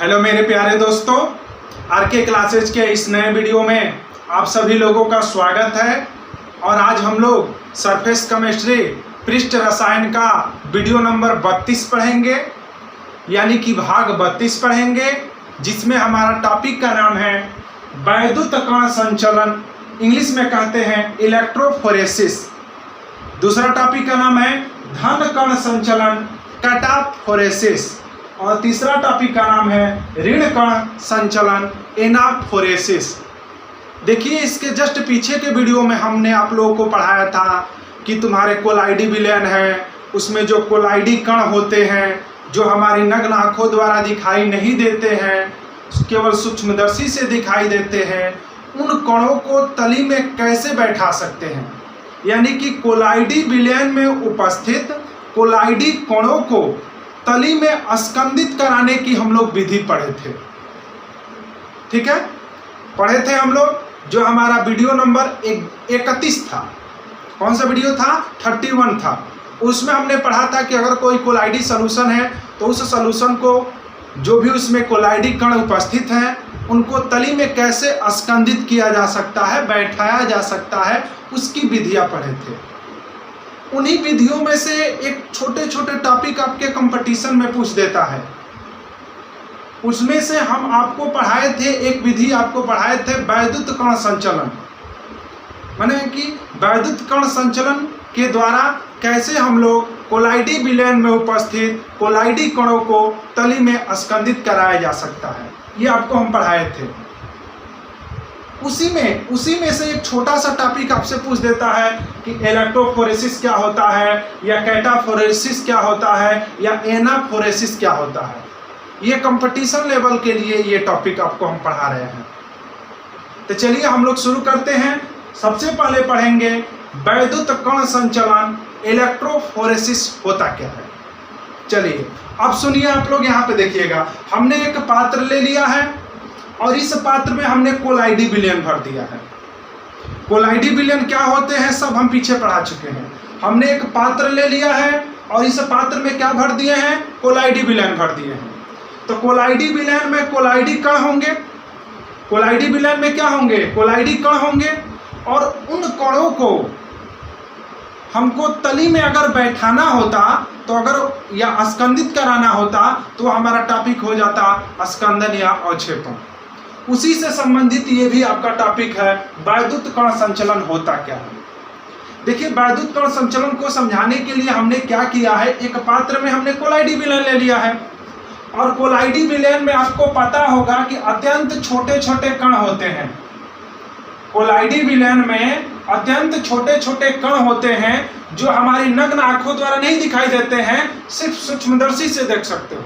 Hello मेरे प्यारे दोस्तों, आरके क्लासेज के इस नए वीडियो में आप सभी लोगों का स्वागत है। और आज हम लोग सरफेस केमिस्ट्री पृष्ठ रसायन का वीडियो नंबर 32 पढ़ेंगे, यानी कि भाग 32 पढ़ेंगे, जिसमें हमारा टॉपिक का नाम है वैद्युत कण संचलन, इंग्लिश में कहते हैं इलेक्ट्रोफोरेसिस। दूसरा टॉपिक का नाम है धन कण संचलन, कैटाफोरेसिस। और तीसरा टॉपिक का नाम है ऋण कण संचलन, एनाफोरेसिस। देखिए, इसके जस्ट पीछे के वीडियो में हमने आप लोगों को पढ़ाया था कि तुम्हारे कोलाइडी विलयन है, उसमें जो कोलाइडी कण होते हैं जो हमारी नग्न आंखों द्वारा दिखाई नहीं देते हैं, केवल सूक्ष्मदर्शी से दिखाई देते हैं, उन कणों को तली में कैसे बैठा सकते हैं। यानी कि कोलाइडी विलयन में उपस्थित कोलाइडी कणों को तली में स्कंदित कराने की हम लोग विधि पढ़े थे। ठीक है, पढ़े थे हम लोग, जो हमारा वीडियो नंबर 31 था। कौन सा वीडियो था? 31 था। उसमें हमने पढ़ा था कि अगर कोई कोलाइडी सॉल्यूशन है तो उस सॉल्यूशन को, जो भी उसमें कोलाइडी कण उपस्थित हैं, उनको तली में कैसे स्कंदित किया जा सकता है, बैठाया जा सकता है, उसकी विधियां पढ़े थे। उन्हीं विधियों में से एक छोटे छोटे टॉपिक आपके कंपटीशन में पूछ देता है। उसमें से हम आपको पढ़ाए थे, एक विधि आपको पढ़ाए थे वैद्युत कण संचलन, माने कि वैद्युत कण संचलन के द्वारा कैसे हम लोग कोलाइडी विलयन में उपस्थित कोलाइडी कणों को तली में स्कंदित कराया जा सकता है, ये आपको हम पढ़ाए थे। उसी में से एक छोटा सा टॉपिक आपसे पूछ देता है कि इलेक्ट्रोफोरेसिस क्या होता है, या कैटाफोरेसिस क्या होता है, या एनाफोरेसिस क्या होता है। ये कंपटीशन लेवल के लिए ये टॉपिक आपको हम पढ़ा रहे हैं। तो चलिए हम लोग शुरू करते हैं। सबसे पहले पढ़ेंगे वैद्युत कण संचलन, इलेक्ट्रोफोरेसिस होता क्या है। चलिए अब सुनिए, आप लोग यहाँ पे देखिएगा, हमने एक पात्र ले लिया है और इस पात्र में हमने कोलाइडी विलयन भर दिया है। कोलाइडी विलयन क्या होते हैं सब हम पीछे पढ़ा चुके हैं। हमने एक पात्र ले लिया है और इस पात्र में क्या भर दिए हैं? कोलाइडी विलयन भर दिए हैं। तो कोलाइडी विलयन में कोलाइडी कण होंगे। कोलाइडी विलयन में क्या होंगे? कोलाइडी कण होंगे। और उन कणों को हमको तली में अगर बैठाना होता तो अगर या स्कंदित कराना होता तो हमारा टॉपिक हो जाता स्कंदन या अवक्षेपण। उसी से संबंधित ये भी आपका टॉपिक है, वैद्युत कण संचलन होता क्या है। देखिए, वैद्युत कण संचलन को समझाने के लिए हमने क्या किया है, एक पात्र में हमने कोलाइडी विलयन ले लिया है। और कोलाइडी विलयन में आपको पता होगा कि अत्यंत छोटे छोटे कण होते हैं। कोलाइडी विलयन में अत्यंत छोटे छोटे कण होते हैं जो हमारी नग्न आंखों द्वारा नहीं दिखाई देते हैं, सिर्फ सूक्ष्मदर्शी से देख सकते हो।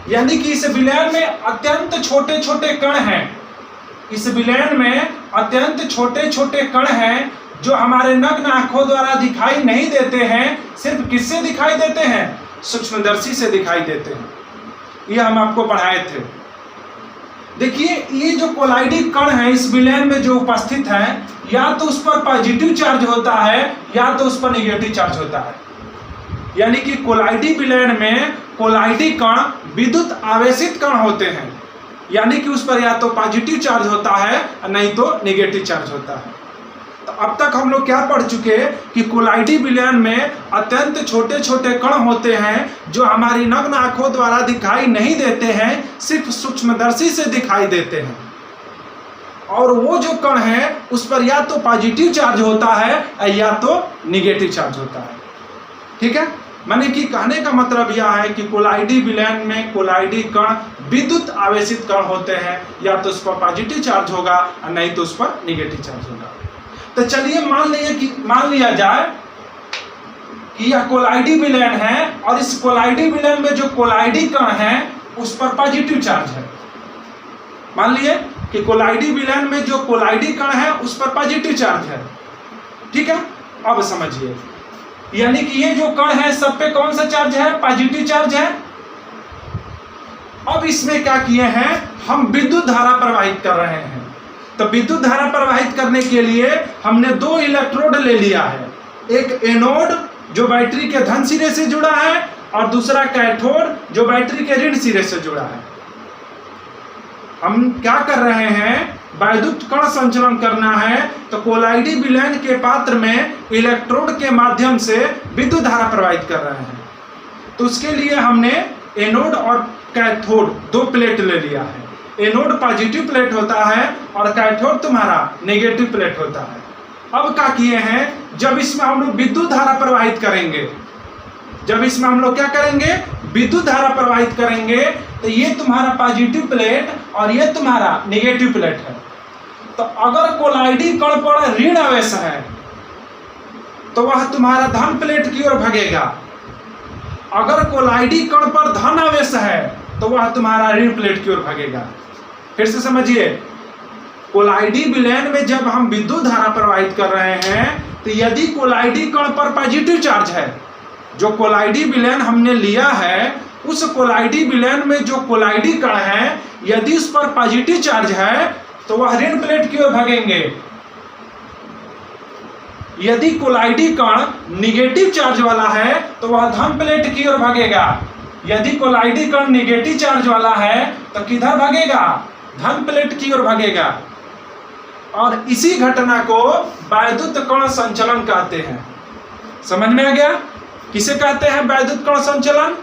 यानी कि इस विलयन में अत्यंत छोटे छोटे कण हैं। इस विलयन में अत्यंत छोटे छोटे कण हैं जो हमारे नग्न आंखों द्वारा दिखाई नहीं देते हैं, सिर्फ किससे दिखाई देते हैं? सूक्ष्मदर्शी से दिखाई देते हैं। ये हम आपको पढ़ाए थे। देखिए, ये जो कोलाइडी कण है इस विलयन में जो उपस्थित है, या तो उस पर पॉजिटिव चार्ज होता है या तो उस पर निगेटिव चार्ज होता है। यानी कि कोलाइडी विलयन में कोलाइडी कण विद्युत आवेशित कण होते हैं, यानी कि उस पर या तो पॉजिटिव चार्ज होता है नहीं तो नेगेटिव चार्ज होता है। तो अब तक हम लोग क्या पढ़ चुके कि कोलाइडी विलयन में अत्यंत छोटे छोटे कण होते हैं जो हमारी नग्न आंखों द्वारा दिखाई नहीं देते हैं, सिर्फ सूक्ष्मदर्शी से दिखाई देते हैं। और वो जो कण है उस पर या तो पॉजिटिव चार्ज होता है या तो निगेटिव चार्ज होता है। ठीक है, माने कि कहने का मतलब यह है कि कोलाइडी विलयन में कोलाइडी कण विद्युत आवेशित कण होते हैं, या तो उस पर पॉजिटिव चार्ज होगा और नहीं तो उस पर निगेटिव चार्ज होगा। तो चलिए मान लिया जाए कि यह कोलाइडी विलयन है और इस कोलाइडी विलयन में जो कोलाइडी कण है उस पर पॉजिटिव चार्ज है। मान लिए कि कोलाइडी विलयन में जो कोलाइडी कण है उस पर पॉजिटिव चार्ज है। ठीक है, अब समझिए, यानी कि ये जो कण है सब पे कौन सा चार्ज है? पॉजिटिव चार्ज है। अब इसमें क्या किए हैं, हम विद्युत धारा प्रवाहित कर रहे हैं। तो विद्युत धारा प्रवाहित करने के लिए हमने दो इलेक्ट्रोड ले लिया है, एक एनोड जो बैटरी के धन सिरे से जुड़ा है और दूसरा कैथोड जो बैटरी के ऋण सिरे से जुड़ा है। हम क्या कर रहे हैं, वैद्युत कण संचलन करना है, तो कोलाइडी विलयन के पात्र में इलेक्ट्रोड के माध्यम से विद्युत धारा प्रवाहित कर रहे हैं। तो उसके लिए हमने एनोड और कैथोड दो प्लेट ले लिया है। एनोड पॉजिटिव प्लेट होता है और कैथोड तुम्हारा नेगेटिव प्लेट होता है। अब क्या किए हैं, जब इसमें हम लोग विद्युत धारा प्रवाहित करेंगे, जब इसमें हम लोग क्या करेंगे, विद्युत धारा प्रवाहित करेंगे, तो ये तुम्हारा पॉजिटिव प्लेट और ये तुम्हारा नेगेटिव प्लेट है। तो अगर कोलाइडी कण पर ऋण आवेश है तो वह तुम्हारा धन प्लेट की ओर भागेगा। अगर कोलाइडी कण पर धन आवेश है तो वह तुम्हारा ऋण प्लेट की ओर भागेगा। फिर से समझिए, कोलाइडी विलयन में जब हम विद्युत धारा प्रवाहित कर रहे हैं, तो यदि कोलाइडी कण पर पॉजिटिव चार्ज है, जो कोलाइडी विलयन हमने लिया है, उस कोलाइडी विलयन में जो कोलाइडी कण है, यदि उस पर पॉजिटिव चार्ज है तो वह ऋण प्लेट की ओर भागेंगे। यदि कोलाइडी कण निगेटिव चार्ज वाला है तो वह धन प्लेट की ओर भागेगा। यदि कोलाइडी कण निगेटिव चार्ज वाला है तो किधर भागेगा, धन प्लेट की ओर भागेगा। और इसी घटना को वैद्युत कण संचलन कहते हैं। समझ में आ गया? किसे कहते हैं वैद्युत कण संचलन?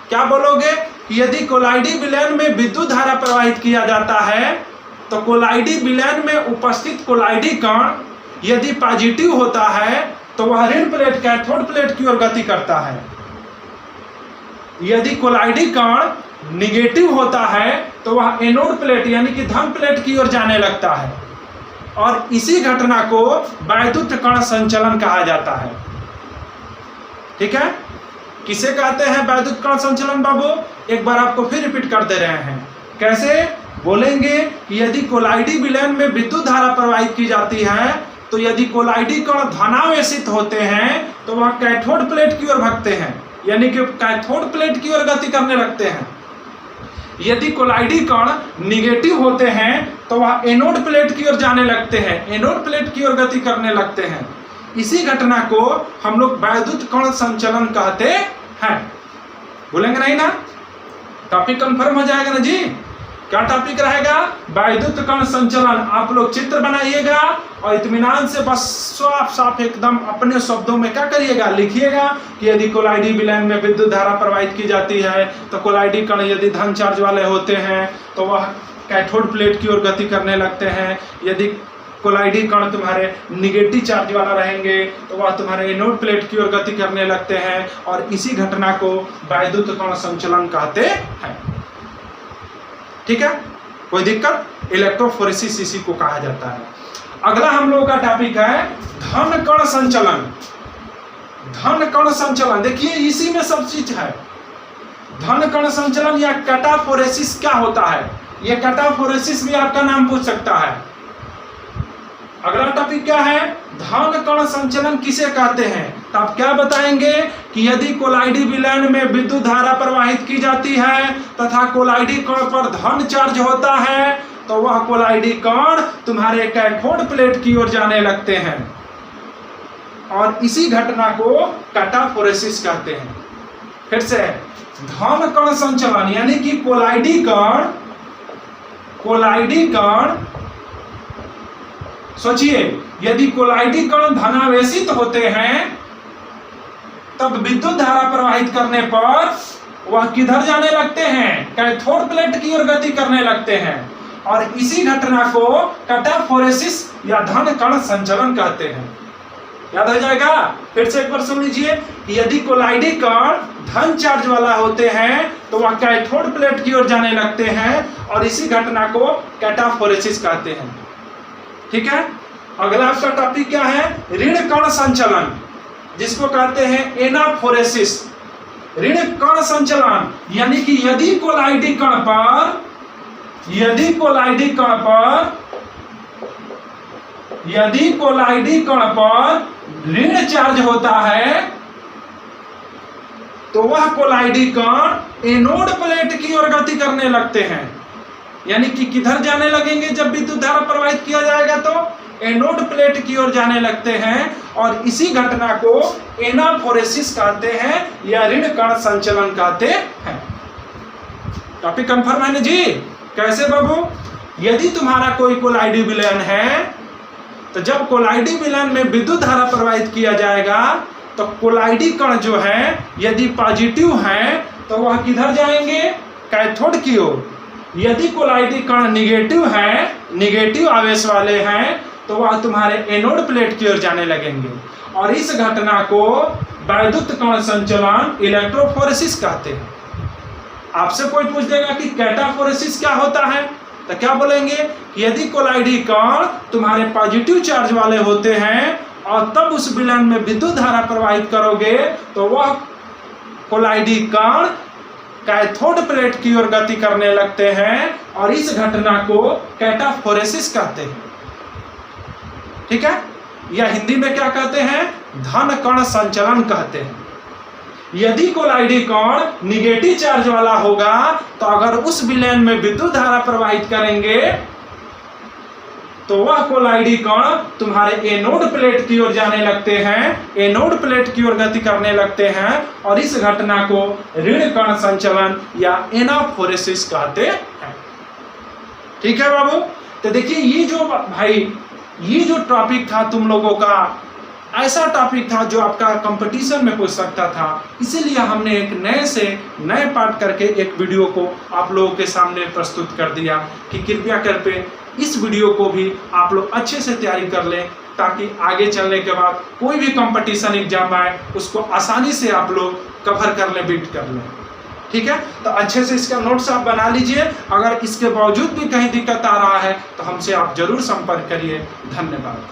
क्या बोलोगे कि यदि कोलाइडी विलयन में विद्युत धारा प्रवाहित किया जाता है, तो कोलाइडी विलयन में उपस्थित कोलाइडी कण यदि पॉजिटिव होता है तो वह ऋण प्लेट कैथोड प्लेट की ओर गति करता है। यदि कोलाइडी कण निगेटिव होता है तो वह एनोड प्लेट यानी कि धन प्लेट की ओर जाने लगता है। और इसी घटना को वैद्युत कण संचलन कहा जाता है। ठीक है? किसे कहते हैं वैद्युत कण संचलन बाबू? एक बार आपको फिर रिपीट कर दे रहे हैं। कैसे बोलेंगे कि यदि कोलाइडी विलयन में विद्युत धारा प्रवाहित की जाती है, तो यदि कोलाइडी कण धनावेशित होते हैं तो वह कैथोड प्लेट की ओर भागते हैं, यानी कि कैथोड प्लेट की ओर गति करने लगते हैं। यदि कोलाइडी कण निगेटिव होते हैं तो वह एनोड प्लेट की ओर जाने लगते हैं, एनोड प्लेट की ओर गति करने लगते हैं। इसी घटना को हम लोग वैद्युत कण संचलन कहते हैं। भूलेंगे नहीं ना? टॉपिक कंफर्म हो जाएगा ना जी? क्या टॉपिक रहेगा? वैद्युत कण संचलन। आप लोग चित्र बनाइएगा और इत्मीनान से बस साफ साफ एकदम अपने शब्दों में क्या करिएगा, लिखिएगा कि यदि कोलाइडी विलयन में विद्युत धारा प्रवाहित की जाती है तो कोलाइडी कण यदि धन चार्ज वाले होते हैं तो वह कैथोड प्लेट की ओर गति करने लगते हैं। यदि कोलाइडी कण तुम्हारे निगेटिव चार्ज वाला रहेंगे तो वह तुम्हारे एनोड प्लेट की ओर गति करने लगते हैं। और इसी घटना को वैद्युत कण संचलन कहते हैं। ठीक है? कोई दिक्कत? इलेक्ट्रोफोरेसिस इसी को कहा जाता है। अगला हम लोगों का टॉपिक है धन कण संचलन। धन कण संचलन, देखिए इसी में सब चीज है। धन कण संचलन या कैटाफोरेसिस क्या होता है? ये कैटाफोरेसिस भी आपका नाम पूछ सकता है। अगला टॉपिक क्या है? धन कण संचलन किसे कहते हैं? तो आप क्या बताएंगे कि यदि कोलाइडी विलयन में विद्युत धारा प्रवाहित की जाती है तथा कोलाइडी कण पर धन चार्ज होता है तो वह कोलाइडी कण तुम्हारे कैथोड प्लेट की ओर जाने लगते हैं। और इसी घटना को कैटाफोरेसिस कहते हैं। फिर से, धन कण संचलन यानी कि कोलाइडी कण सोचिए, यदि कोलाइडी कण धनावेशित होते हैं तब विद्युत धारा प्रवाहित करने पर वह किधर जाने लगते हैं? कैथोड प्लेट की ओर गति करने लगते हैं। और इसी घटना को कैटाफोरेसिस या धन कण संचलन कहते हैं। याद हो जाएगा? फिर से एक बार सुन लीजिए कि यदि कोलाइडी कण धन चार्ज वाला होते हैं तो वह कैथोड प्लेट की ओर जाने लगते हैं और इसी घटना को कैटाफोरेसिस कहते हैं। ठीक है? अगला आपका टॉपिक क्या है? ऋण कण संचलन, जिसको कहते हैं एनाफोरेसिस। ऋण कण संचलन यानी कि यदि कोलाइडी कण पर ऋण चार्ज होता है तो वह कोलाइडी कण एनोड प्लेट की ओर गति करने लगते हैं। यानी कि किधर जाने लगेंगे जब विद्युत धारा प्रवाहित किया जाएगा? तो एनोड प्लेट की ओर जाने लगते हैं। और इसी घटना को एनाफोरेसिस कहते हैं या ऋण कण संचलन कहते हैं। टॉपिक कंफर्म है ना जी? कैसे बाबू? यदि तुम्हारा कोई कोलाइडी विलयन है, तो जब कोलाइडी विलयन में विद्युत धारा प्रवाहित किया जाएगा तो कोलाइडी कण जो है यदि पॉजिटिव हैं तो वह किधर जाएंगे? कैथोड की ओर। यदि कोलाइडी कण निगेटिव हैं, निगेटिव आवेश वाले हैं, तो वह तुम्हारे एनोड प्लेट की ओर जाने लगेंगे। और इस घटना को वैद्युत कण संचलन इलेक्ट्रोफोरेसिस कहते हैं। आपसे कोई पूछ देगा कि कैटाफोरेसिस क्या होता है, तो क्या बोलेंगे? यदि कोलाइडी कण तुम्हारे पॉजिटिव चार्ज वाले होते हैं और तब उस विलयन में विद्युत धारा प्रवाहित करोगे तो वह कोलाइडी कण कैथोड प्लेट की ओर गति करने लगते हैं और इस घटना को कैटाफोरेसिस कहते हैं। ठीक है, या हिंदी में क्या कहते हैं? धन कण संचलन कहते हैं। यदि कोलाइडी कण निगेटिव चार्ज वाला होगा तो अगर उस विलयन में विद्युत धारा प्रवाहित करेंगे तो वह कोलाइडी कण तुम्हारे एनोड प्लेट की ओर जाने लगते हैं, एनोड प्लेट की ओर गति करने लगते हैं और इस घटना को ऋण कण संचलन या एनाफोरेसिस कहते हैं। ठीक है बाबू, तो देखिए ये जो टॉपिक था तुम लोगों का, ऐसा टॉपिक था जो आपका कंपटीशन में पूछ सकता था, इसीलिए हमने एक नए पार्ट करके एक वीडियो को आप लोगों के सामने प्रस्तुत कर दिया कि कृपया करके इस वीडियो को भी आप लोग अच्छे से तैयारी कर लें ताकि आगे चलने के बाद कोई भी कंपटीशन एग्जाम आए उसको आसानी से आप लोग कवर कर लें, बीट कर लें। ठीक है, तो अच्छे से इसका नोट्स आप बना लीजिए। अगर इसके बावजूद भी कहीं दिक्कत आ रहा है तो हमसे आप जरूर संपर्क करिए। धन्यवाद।